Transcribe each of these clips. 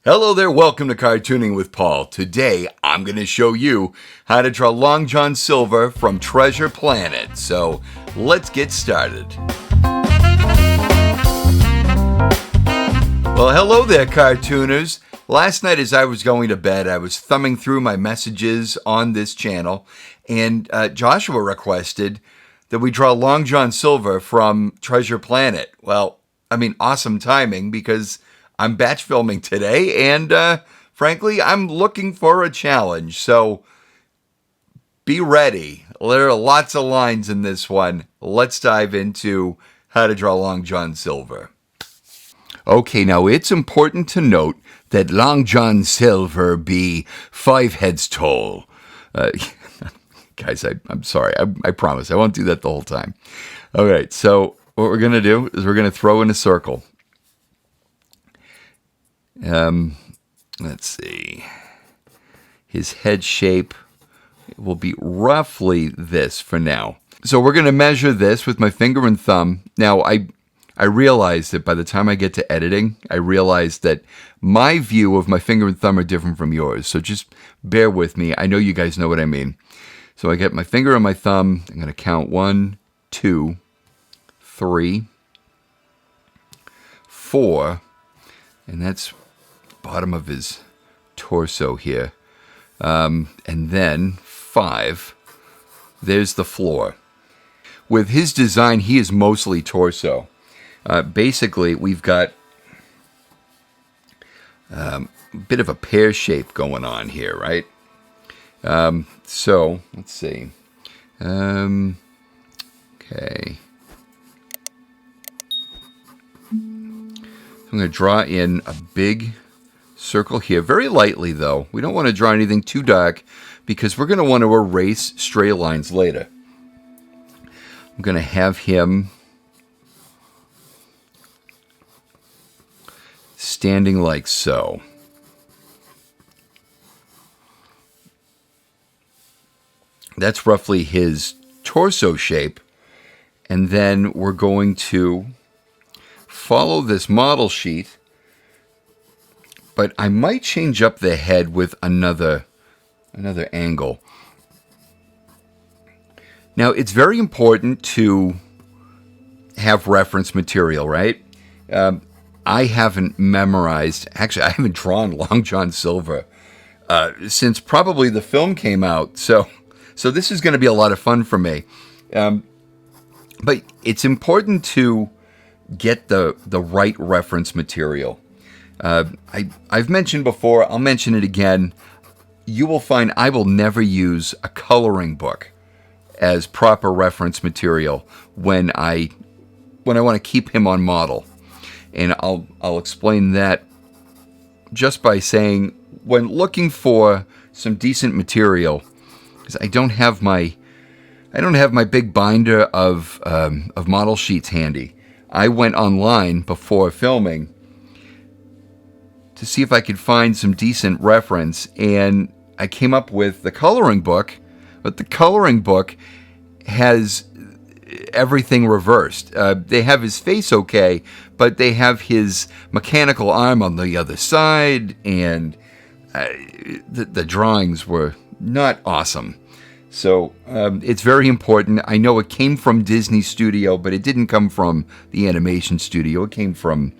Hello there, welcome to Cartooning with Paul. Today, I'm going to show you how to draw Long John Silver from Treasure Planet. So, let's get started. Well, hello there, cartooners. Last night as I was going to bed, I was thumbing through my messages on this channel, and Joshua requested that we draw Long John Silver from Treasure Planet. Well, awesome timing because I'm batch filming today, and frankly, I'm looking for a challenge. So be ready. There are lots of lines in this one. Let's dive into how to draw Long John Silver. Okay, now it's important to note that Long John Silver be 5 heads tall. Guys, I'm sorry. I promise I won't do that the whole time. All right, so what we're going to do is we're going to throw in a circle. Let's see. His head shape will be roughly this for now. So we're going to measure this with my finger and thumb. Now, I realize that by the time I get to editing, I realize that my view of my finger and thumb are different from yours. So just bear with me. I know you guys know what I mean. So I get my finger and my thumb. I'm going to count 1, 2, 3, 4, and that's bottom of his torso here, and then 5. There's the floor. With his design, he is mostly torso. Basically, we've got a bit of a pear shape going on here, right? So let's see. Okay. I'm going to draw in a big circle here, very lightly though. We don't want to draw anything too dark because we're going to want to erase stray lines later. I'm going to have him standing like so. That's roughly his torso shape. And then we're going to follow this model sheet, but I might change up the head with another angle. Now, it's very important to have reference material, right? I haven't memorized, actually, I haven't drawn Long John Silver since probably the film came out. So this is going to be a lot of fun for me. But it's important to get the right reference material. I've mentioned before, I'll mention it again. You will find I will never use a coloring book as proper reference material when I want to keep him on model. And I'll explain that just by saying when looking for some decent material, because I don't have my big binder of model sheets handy. I went online before filming to see if I could find some decent reference, and I came up with the coloring book, but the coloring book has everything reversed. They have his face okay, but they have his mechanical arm on the other side, and the drawings were not awesome. So it's very important. I know it came from Disney Studio, but it didn't come from the animation studio. It came from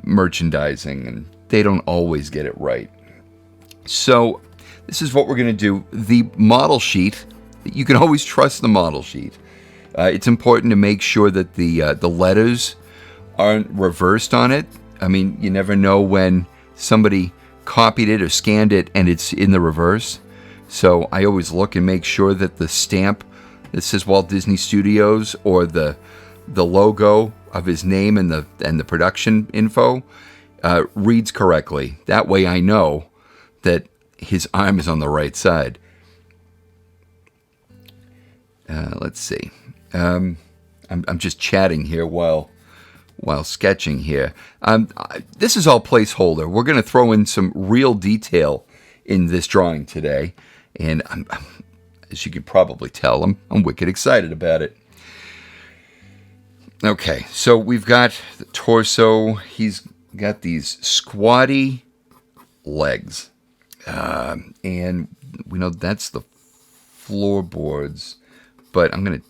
merchandising, and they don't always get it right. So this is what we're going to do. The model sheet, you can always trust the model sheet. It's important to make sure that the letters aren't reversed on it. I mean, you never know when somebody copied it or scanned it and it's in the reverse. So I always look and make sure that the stamp that says Walt Disney Studios or the logo of his name and the production info reads correctly. That way I know that his arm is on the right side. Let's see. I'm just chatting here while sketching here. This is all placeholder. We're going to throw in some real detail in this drawing today. And as you can probably tell, I'm wicked excited about it. Okay, so we've got the torso. He's got these squatty legs. And we know that's the floorboards. But I'm going to...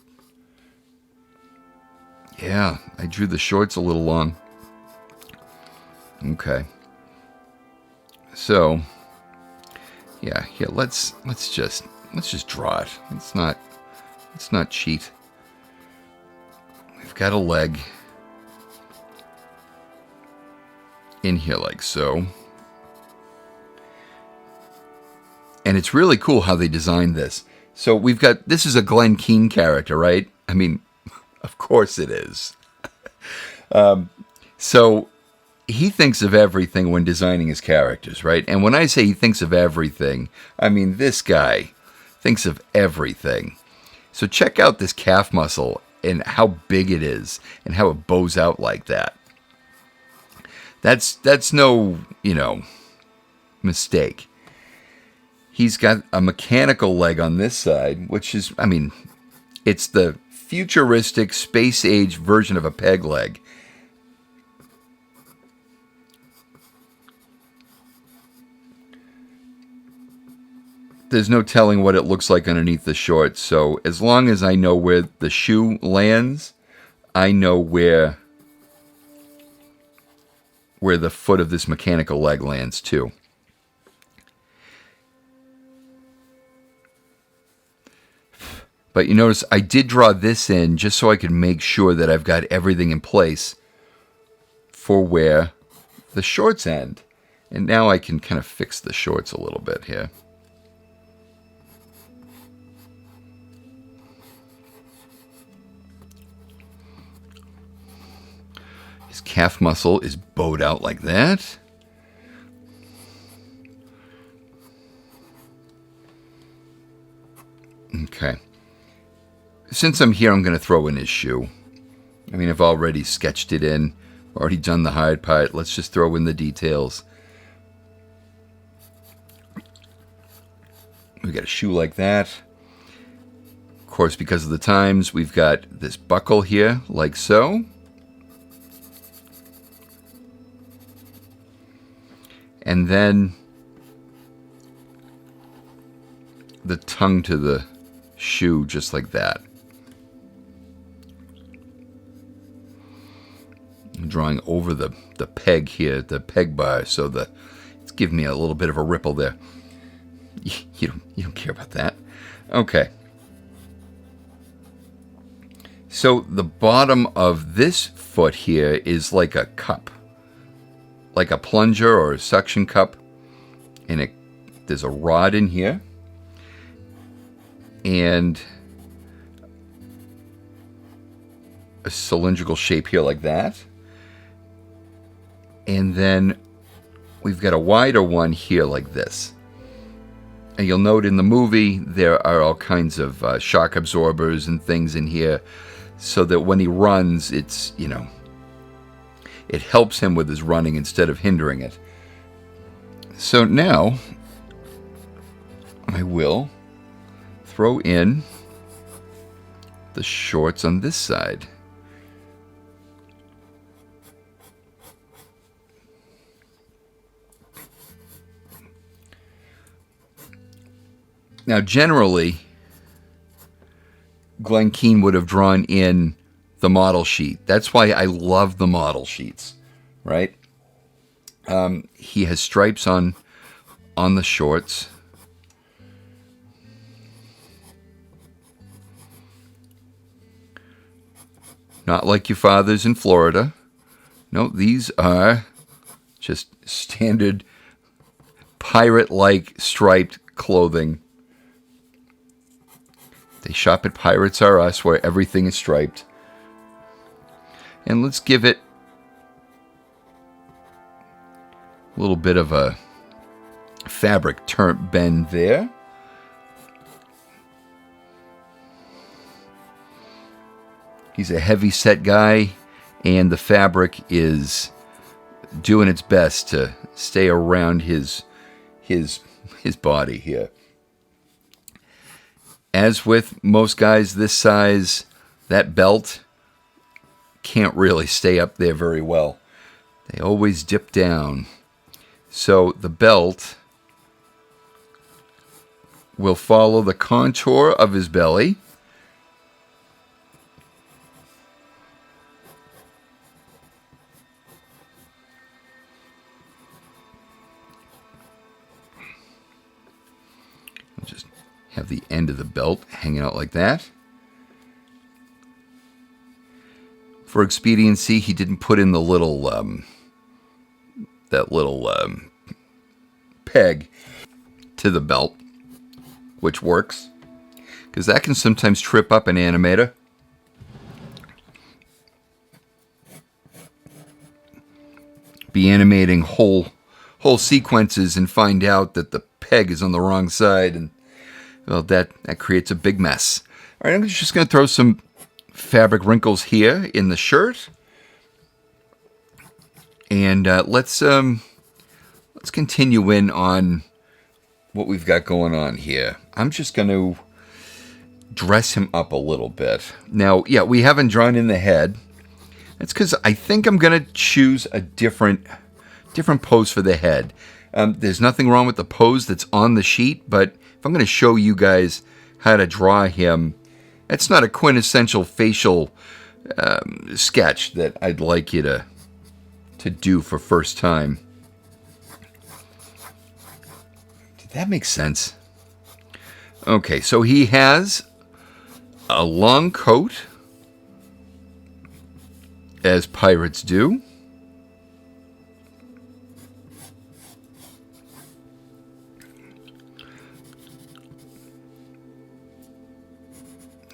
Yeah, I drew the shorts a little long. Okay. So, yeah, here, let's just draw it. Let's not cheat. We've got a leg in here like so. And it's really cool how they designed this. So we've got, this is a Glen Keane character, right? I mean, of course it is. So he thinks of everything when designing his characters, right? And when I say he thinks of everything, I mean this guy thinks of everything. So check out this calf muscle and how big it is and how it bows out like that. That's no, mistake. He's got a mechanical leg on this side, which is, I mean, it's the futuristic space-age version of a peg leg. There's no telling what it looks like underneath the shorts, so as long as I know where the shoe lands, I know where the foot of this mechanical leg lands too. But you notice I did draw this in just so I could make sure that I've got everything in place for where the shorts end. And now I can kind of fix the shorts a little bit here. His calf muscle is bowed out like that. Okay. Since I'm here, I'm going to throw in his shoe. I mean, I've already sketched it in. Already done the hard part. Let's just throw in the details. We got a shoe like that. Of course, because of the times, we've got this buckle here, like so. And then the tongue to the shoe, just like that. I'm drawing over the peg here, the peg bar, so it's giving me a little bit of a ripple there. You don't care about that. Okay. So the bottom of this foot here is like a cup. Like a plunger or a suction cup. And there's a rod in here. And a cylindrical shape here like that. And then we've got a wider one here like this. And you'll note in the movie there are all kinds of shock absorbers and things in here so that when he runs, it's, it helps him with his running instead of hindering it. So now I will throw in the shorts on this side. Now, generally, Glen Keane would have drawn in the model sheet. That's why I love the model sheets, right? He has stripes on the shorts. Not like your father's in Florida. No, these are just standard pirate-like striped clothing. They shop at Pirates R Us where everything is striped. And let's give it a little bit of a fabric bend there. He's a heavy set guy, and the fabric is doing its best to stay around his body here. As with most guys this size, that belt can't really stay up there very well. They always dip down. So the belt will follow the contour of his belly. I'll just have the end of the belt hanging out like that. For expediency, he didn't put in the little peg to the belt, which works, because that can sometimes trip up an animator. Be animating whole sequences and find out that the peg is on the wrong side, and well, that creates a big mess. All right, I'm just going to throw some fabric wrinkles here in the shirt, and let's continue in on what we've got going on here. I'm just going to dress him up a little bit. Now, yeah, we haven't drawn in the head. That's because I think I'm going to choose a different pose for the head. There's nothing wrong with the pose that's on the sheet, but if I'm going to show you guys how to draw him, it's not a quintessential facial sketch that I'd like you to do for first time. Did that make sense? Okay, so he has a long coat, as pirates do.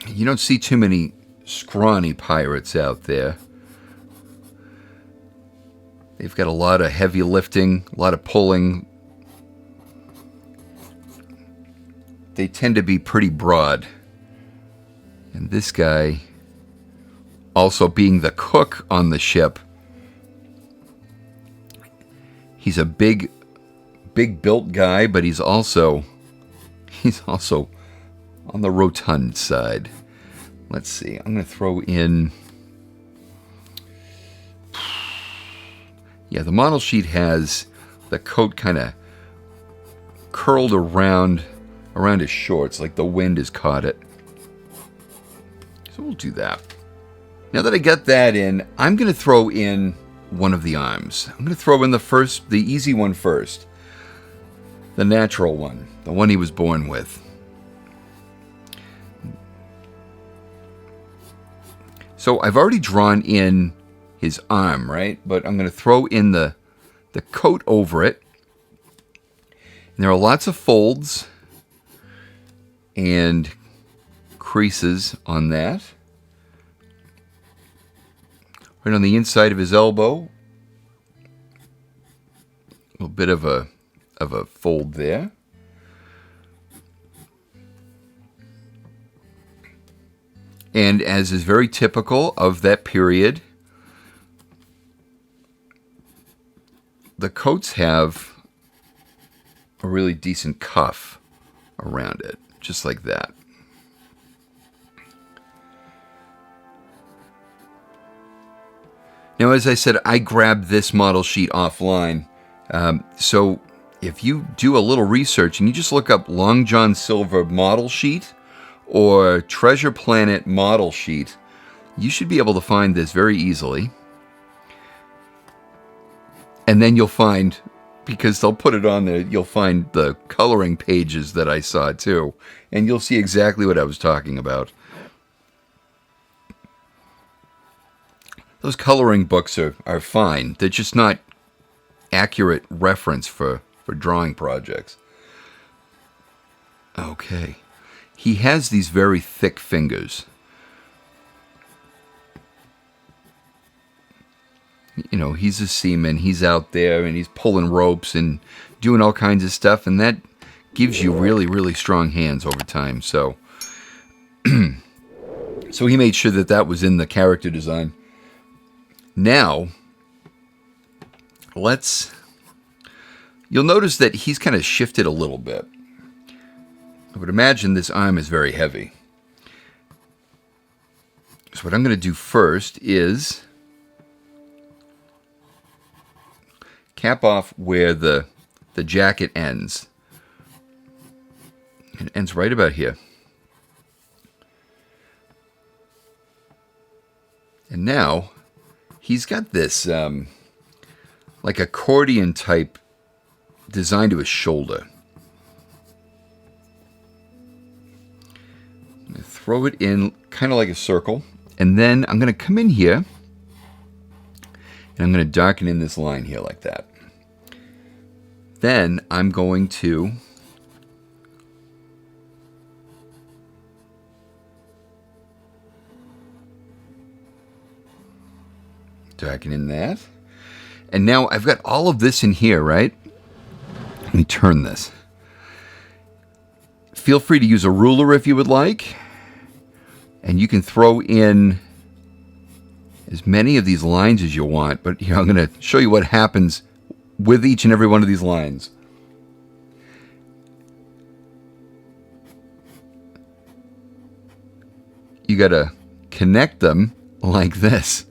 You don't see too many scrawny pirates out there. They've got a lot of heavy lifting, a lot of pulling. They tend to be pretty broad. And this guy, also being the cook on the ship, he's a big built guy, but he's also on the rotund side. Let's see. I'm going to throw in... Yeah, the model sheet has the coat kind of curled around his shorts, like the wind has caught it. So we'll do that. Now that I got that in, I'm going to throw in one of the arms. I'm going to throw in the easy one first. The natural one. The one he was born with. So I've already drawn in his arm, right? But I'm going to throw in the coat over it. And there are lots of folds and creases on that. Right on the inside of his elbow. A little bit of a fold there. And as is very typical of that period, the coats have a really decent cuff around it, just like that. Now, as I said, I grabbed this model sheet offline. So if you do a little research and you just look up Long John Silver model sheet or Treasure Planet model sheet, you should be able to find this very easily. And then you'll find, because they'll put it on there, you'll find the coloring pages that I saw too. And you'll see exactly what I was talking about. Those coloring books are fine. They're just not accurate reference for drawing projects. Okay. He has these very thick fingers. You know, he's a seaman. He's out there and he's pulling ropes and doing all kinds of stuff. And that gives you really, really strong hands over time. So, so he made sure that was in the character design. Now, you'll notice that he's kind of shifted a little bit. I would imagine this arm is very heavy. So what I'm going to do first is cap off where the jacket ends. It ends right about here. And now he's got this like accordion type design to his shoulder. I'm going to throw it in kind of like a circle. And then I'm going to come in here and I'm going to darken in this line here like that. Then I'm going to darken in that. And now I've got all of this in here, right? Let me turn this. Feel free to use a ruler if you would like. And you can throw in as many of these lines as you want. But here, I'm going to show you what happens with each and every one of these lines. You got to connect them like this.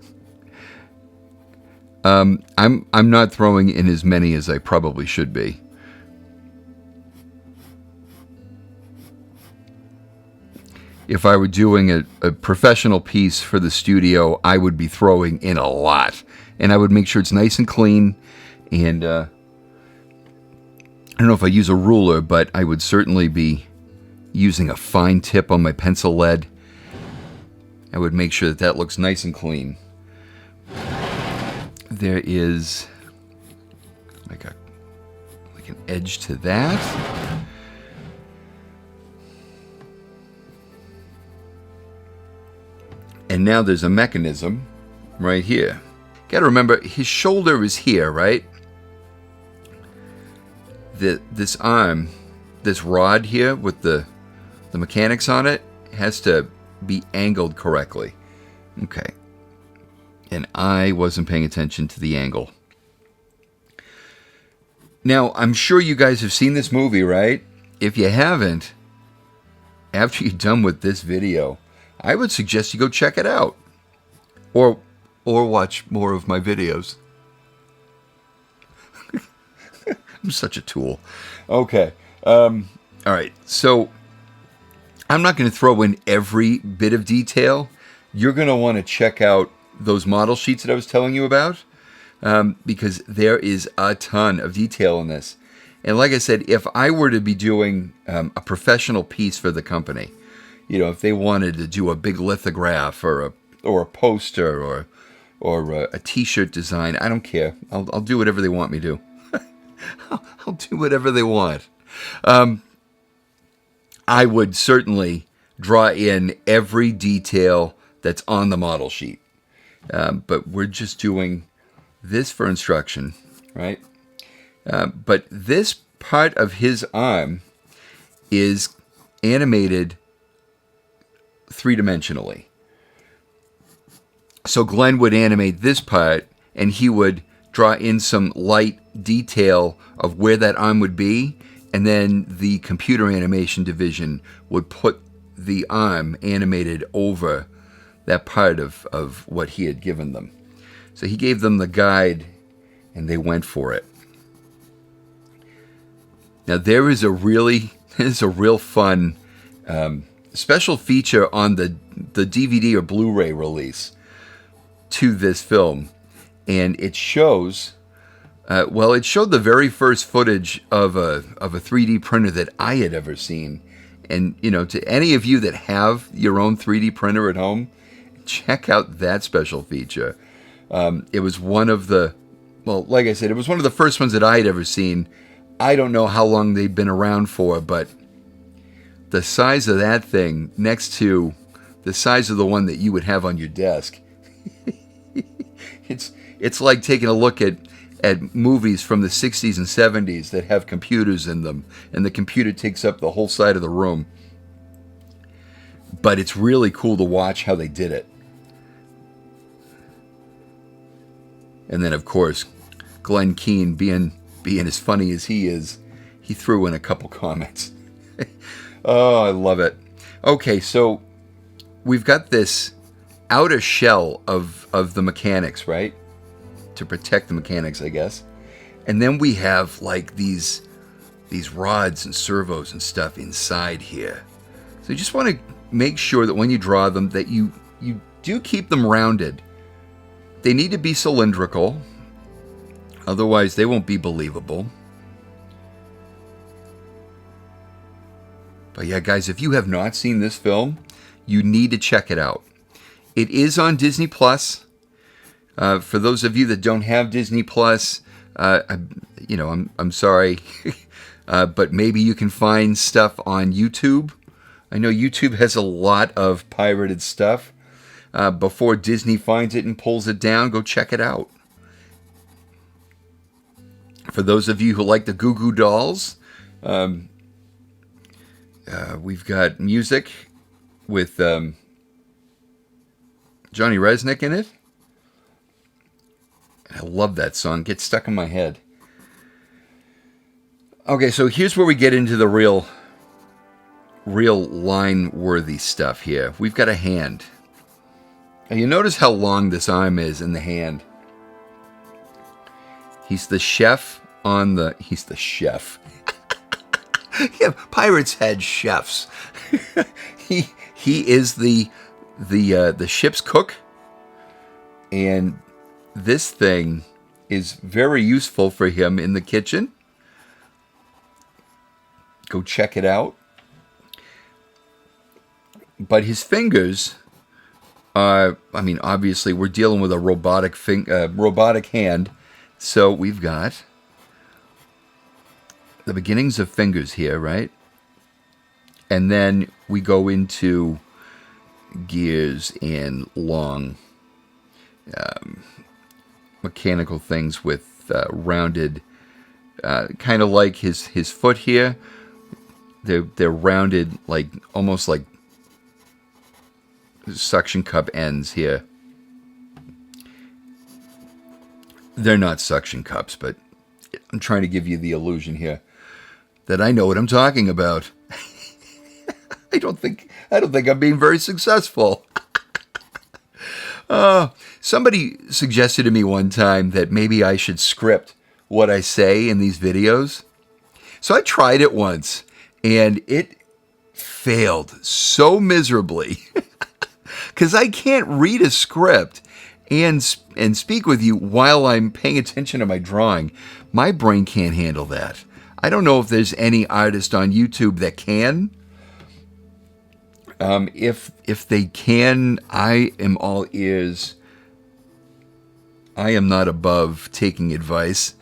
I'm not throwing in as many as I probably should be. If I were doing a professional piece for the studio, I would be throwing in a lot. And I would make sure it's nice and clean. And I don't know if I use a ruler, but I would certainly be using a fine tip on my pencil lead. I would make sure that that looks nice and clean. There is like an edge to that. And now there's a mechanism right here. Gotta remember, his shoulder is here, right? This arm, this rod here with the mechanics on it, has to be angled correctly. Okay. And I wasn't paying attention to the angle. Now, I'm sure you guys have seen this movie, right? If you haven't, after you're done with this video, I would suggest you go check it out. Or watch more of my videos. I'm such a tool. Okay. All right. So, I'm not going to throw in every bit of detail. You're going to want to check out those model sheets that I was telling you about, because there is a ton of detail in this. And like I said, if I were to be doing a professional piece for the company, you know, if they wanted to do a big lithograph or a poster or a T-shirt design, I don't care. I'll do whatever they want me to. I'll do whatever they want. I would certainly draw in every detail that's on the model sheet. But we're just doing this for instruction, right? But this part of his arm is animated three-dimensionally. So Glenn would animate this part, and he would draw in some light detail of where that arm would be, and then the computer animation division would put the arm animated over that part of what he had given them. So he gave them the guide, and they went for it. Now there is a real fun special feature on the DVD or Blu-ray release to this film, and it shows. It showed the very first footage of a 3D printer that I had ever seen. And, you know, to any of you that have your own 3D printer at home, check out that special feature. It was one of the, like I said, it was one of the first ones that I had ever seen. I don't know how long they've been around for, but the size of that thing next to the size of the one that you would have on your desk, it's like taking a look at movies from the 60s and 70s that have computers in them, and the computer takes up the whole side of the room. But it's really cool to watch how they did it. And then, of course, Glenn Keane, being as funny as he is, he threw in a couple comments. Oh, I love it. Okay, so we've got this outer shell of the mechanics, right? To protect the mechanics, I guess. And then we have like these rods and servos and stuff inside here. So you just want to make sure that when you draw them that you do keep them rounded. They need to be cylindrical, otherwise they won't be believable. But yeah, guys, if you have not seen this film, you need to check it out. It is on Disney Plus. For those of you that don't have Disney Plus, I'm sorry, but maybe you can find stuff on YouTube. I know YouTube has a lot of pirated stuff. Before Disney finds it and pulls it down, go check it out. For those of you who like the Goo Goo Dolls, we've got music with Johnny Resnick in it. I love that song. Gets stuck in my head. Okay, so here's where we get into the real line-worthy stuff here. We've got a hand. Now you notice how long this arm is in the hand. He's the chef on the... He's the chef. Yeah, pirates had chefs. He is the ship's cook, and this thing is very useful for him in the kitchen. Go check it out. But his fingers are, obviously we're dealing with a robotic hand, so we've got the beginnings of fingers here, right? And then we go into gears and long mechanical things with rounded, kind of like his foot here. They're rounded, like almost like suction cup ends here. They're not suction cups, but I'm trying to give you the illusion here that I know what I'm talking about. I don't think I'm being very successful. Somebody suggested to me one time that maybe I should script what I say in these videos. So I tried it once, and it failed so miserably because I can't read a script and speak with you while I'm paying attention to my drawing. My brain can't handle that. I don't know if there's any artist on YouTube that can. If they can, I am all ears. I am not above taking advice.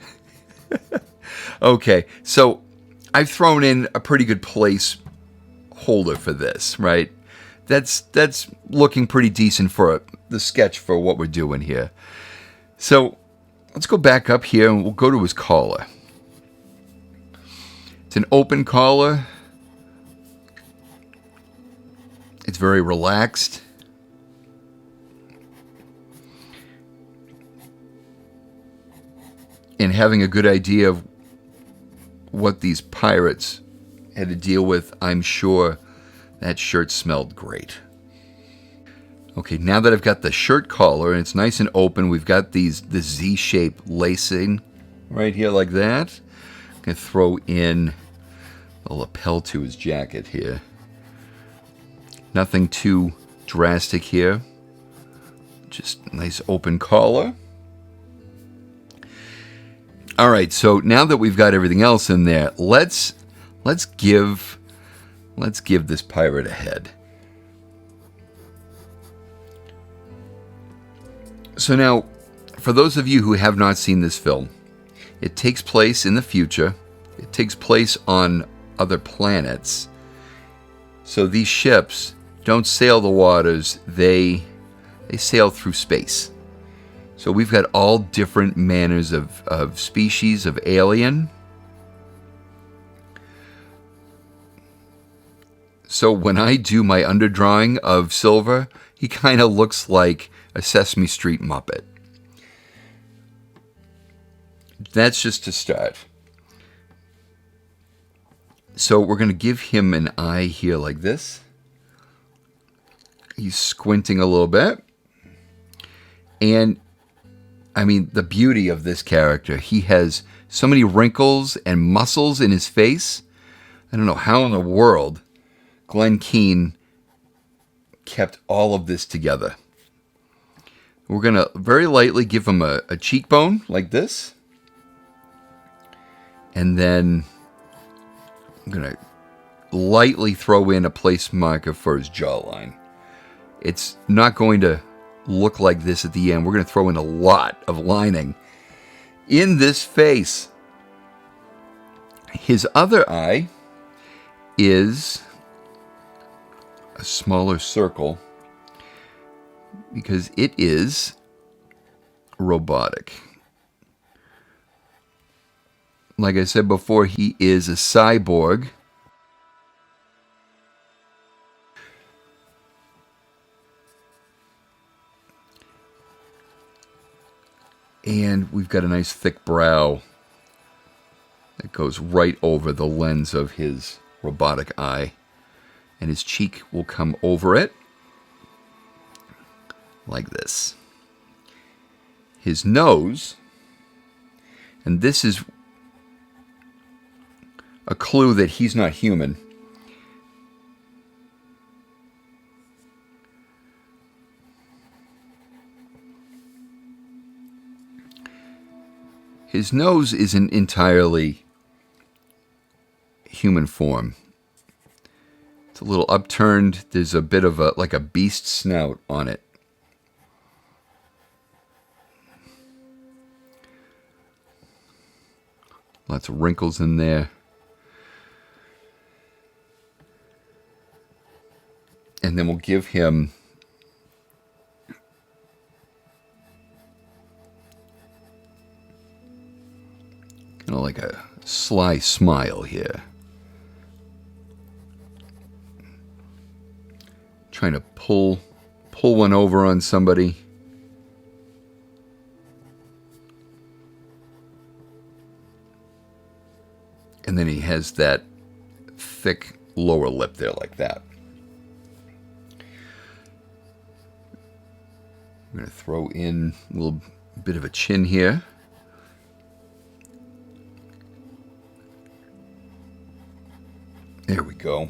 Okay, so I've thrown in a pretty good place holder for this, right? That's looking pretty decent for the sketch for what we're doing here. So let's go back up here and we'll go to his collar. It's an open collar. It's very relaxed. And having a good idea of what these pirates had to deal with, I'm sure that shirt smelled great. Okay, now that I've got the shirt collar and it's nice and open, we've got the Z-shaped lacing right here like that. I'm going to throw in a lapel to his jacket here. Nothing too drastic here. Just a nice open collar. All right, so now that we've got everything else in there, let's give this pirate a head. So now, for those of you who have not seen this film, it takes place in the future. It takes place on other planets. So these ships don't sail the waters, they sail through space. So we've got all different manners of species of alien. So when I do my underdrawing of Silver, he kind of looks like a Sesame Street Muppet. That's just to start. So we're going to give him an eye here like this. He's squinting a little bit. And, I mean, the beauty of this character, he has so many wrinkles and muscles in his face. I don't know how in the world Glenn Keane kept all of this together. We're going to very lightly give him a cheekbone like this. And then I'm going to lightly throw in a place marker for his jawline. It's not going to look like this at the end. We're going to throw in a lot of lining in this face. His other eye is a smaller circle because it is robotic. Like I said before, he is a cyborg. And we've got a nice thick brow that goes right over the lens of his robotic eye. And his cheek will come over it like this. His nose, and this is a clue that he's not human. His nose isn't entirely human form. It's a little upturned. There's a bit of like a beast snout on it. Lots of wrinkles in there. And then we'll give him kind of like a sly smile here. Trying to pull one over on somebody. And then he has that thick lower lip there like that. I'm going to throw in a little bit of a chin here. There we go.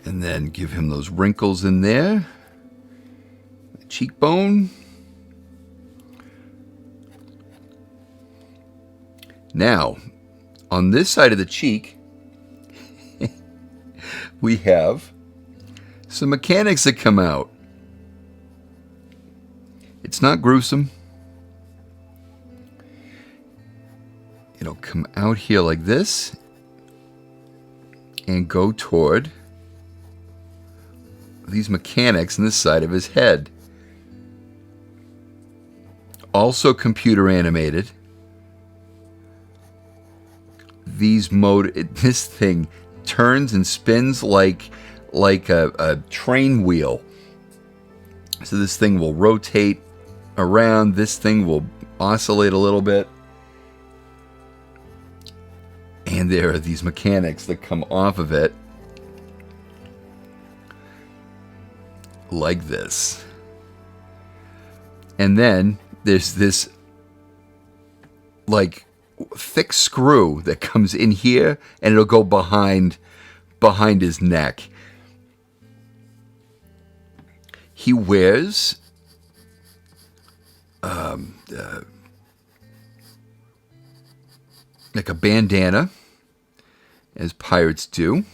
And then give him those wrinkles in there. Cheekbone. Now, on this side of the cheek, we have some mechanics that come out. It's not gruesome. It'll come out here like this and go toward these mechanics on this side of his head. Also computer animated. This thing turns and spins like a train wheel. So this thing will rotate around. This thing will oscillate a little bit. And there are these mechanics that come off of it like this. And then there's this like thick screw that comes in here and it'll go behind his neck. He wears like a bandana, as pirates do.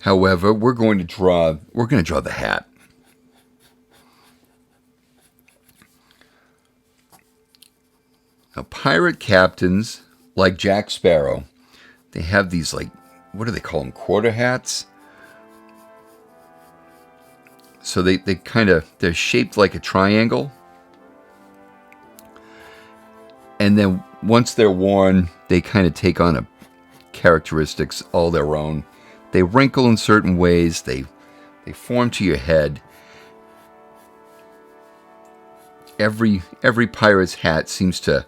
However, we're going to draw the hat. Now, pirate captains, like Jack Sparrow, they have these, like, what do they call them? Quarter hats? So they're shaped like a triangle. And then once they're worn, they kind of take on a characteristics all their own. They wrinkle in certain ways. They form to your head. Every pirate's hat seems to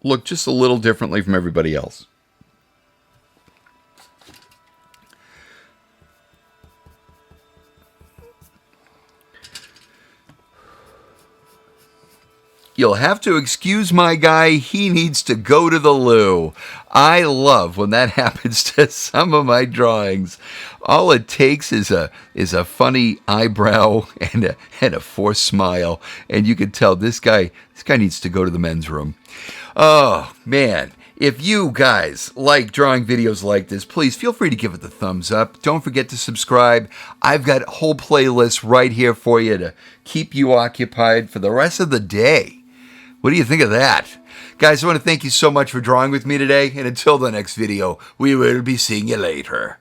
look just a little differently from everybody else. You'll have to excuse my guy. He needs to go to the loo. I love when that happens to some of my drawings. All it takes is a funny eyebrow and a forced smile, and you can tell this guy needs to go to the men's room. Oh man. If you guys like drawing videos like this, please feel free to give it the thumbs up. Don't forget to subscribe. I've got whole playlists right here for you to keep you occupied for the rest of the day. What do you think of that? Guys, I want to thank you so much for drawing with me today, and until the next video, we will be seeing you later.